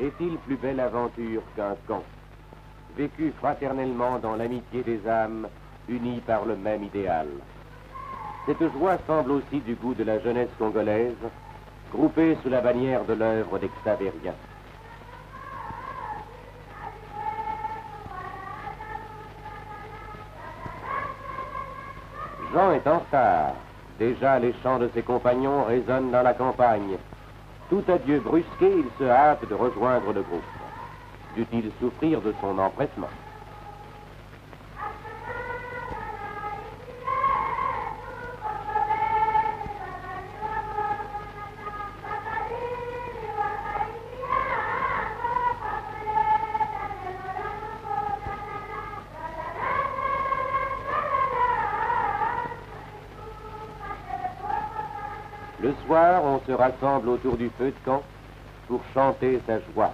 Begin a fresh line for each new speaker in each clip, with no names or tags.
Est-il plus belle aventure qu'un camp, vécu fraternellement dans l'amitié des âmes, unies par le même idéal? Cette joie semble aussi du goût de la jeunesse congolaise, groupée sous la bannière de l'œuvre d'Extavérien. Jean est en retard. Déjà les chants de ses compagnons résonnent dans la campagne. Tout adieu brusqué, il se hâte de rejoindre le groupe. Dut-il souffrir de son empressement? Le soir, on se rassemble autour du feu de camp pour chanter sa joie.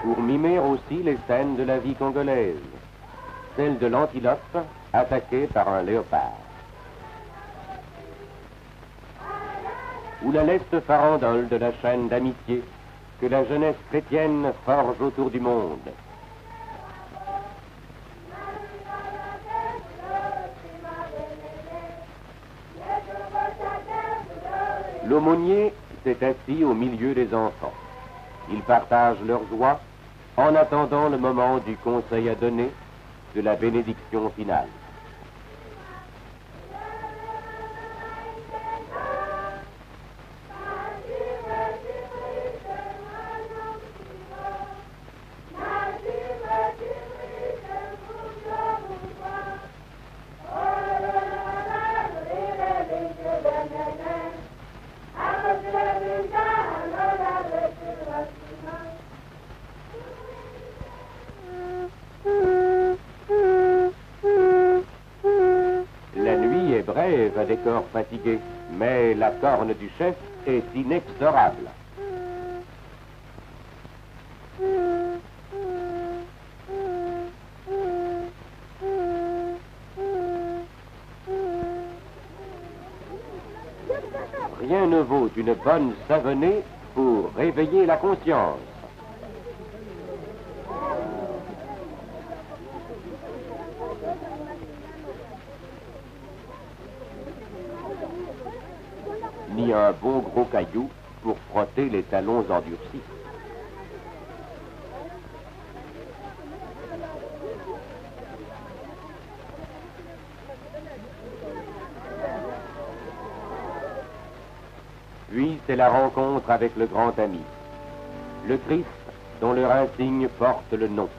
Pour mimer aussi les scènes de la vie congolaise, celle de l'antilope attaquée par un léopard, ou la leste farandole de la chaîne d'amitié que la jeunesse chrétienne forge autour du monde. L'aumônier s'est assis au milieu des enfants. Ils partagent leur joie en attendant le moment du conseil à donner, de la bénédiction finale. Brève à des corps fatigués, mais la corne du chef est inexorable. Rien ne vaut une bonne savonnée pour réveiller la conscience. Ni un bon gros caillou pour frotter les talons endurcis. Puis c'est la rencontre avec le grand ami, le Christ dont leur insigne porte le nom.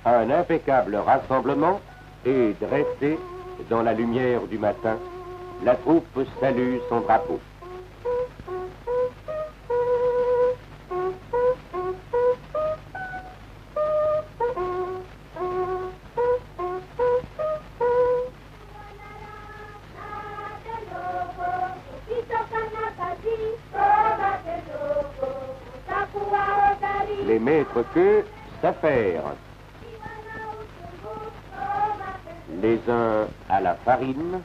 Un impeccable rassemblement et dressé dans la lumière du matin, la troupe salue son drapeau. Les maîtres queues s'affairent. Les uns à la farine,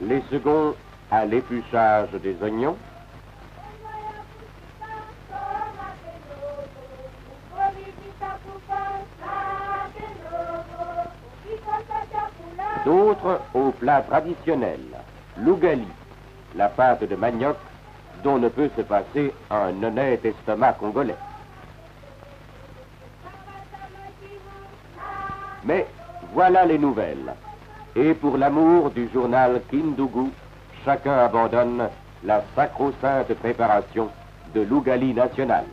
les seconds à l'épluchage des oignons, d'autres au plat traditionnel, l'ougali, la pâte de manioc dont ne peut se passer un honnête estomac congolais. Mais voilà les nouvelles. Et pour l'amour du journal Kindougou, chacun abandonne la sacro-sainte préparation de l'Ougali national.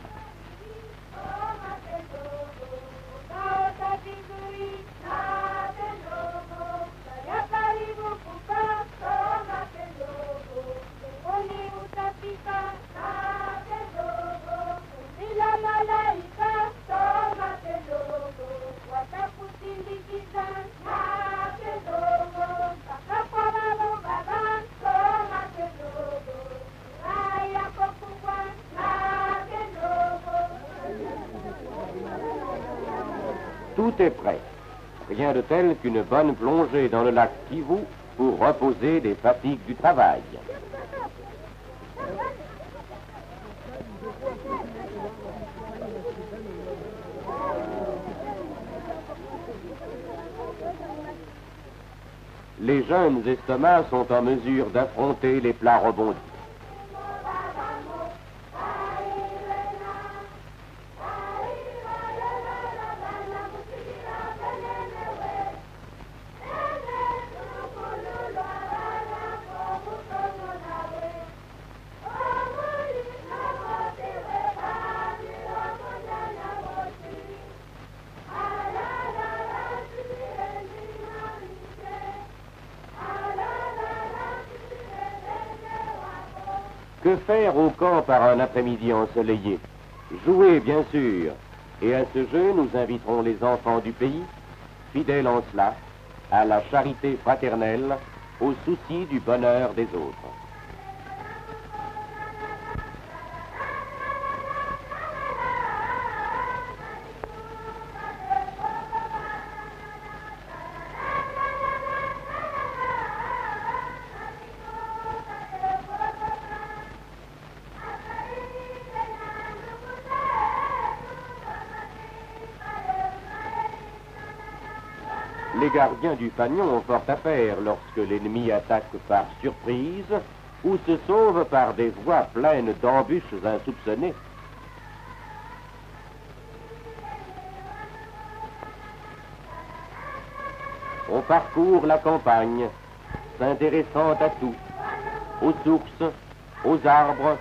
Tout est prêt. Rien de tel qu'une bonne plongée dans le lac Kivu pour reposer des fatigues du travail. Les jeunes estomacs sont en mesure d'affronter les plats rebondis. Que faire au camp par un après-midi ensoleillé? Jouer, bien sûr. Et à ce jeu, nous inviterons les enfants du pays, fidèles en cela, à la charité fraternelle, au souci du bonheur des autres. Les gardiens du fanion ont fort à faire lorsque l'ennemi attaque par surprise ou se sauve par des voies pleines d'embûches insoupçonnées. On parcourt la campagne, s'intéressant à tout, aux sources, aux arbres,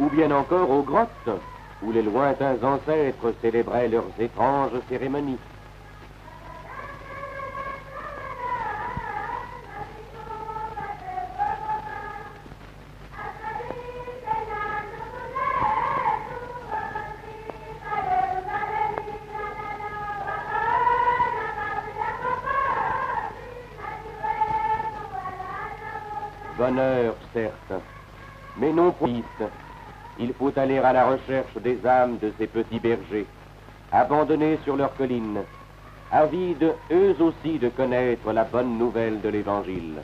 ou bien encore aux grottes, où les lointains ancêtres célébraient leurs étranges cérémonies. Bonheur, certes, mais non propice. Il faut aller à la recherche des âmes de ces petits bergers, abandonnés sur leurs collines, avides eux aussi de connaître la bonne nouvelle de l'Évangile.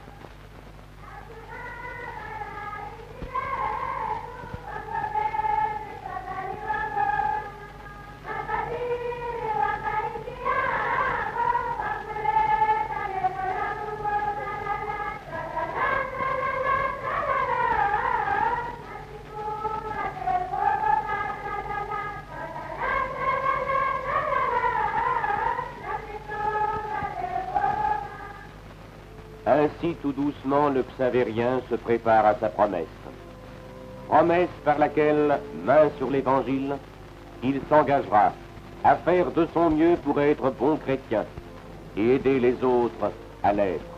Ainsi, tout doucement, le Xavérien se prépare à sa promesse. Promesse par laquelle, main sur l'Évangile, il s'engagera à faire de son mieux pour être bon chrétien et aider les autres à l'être.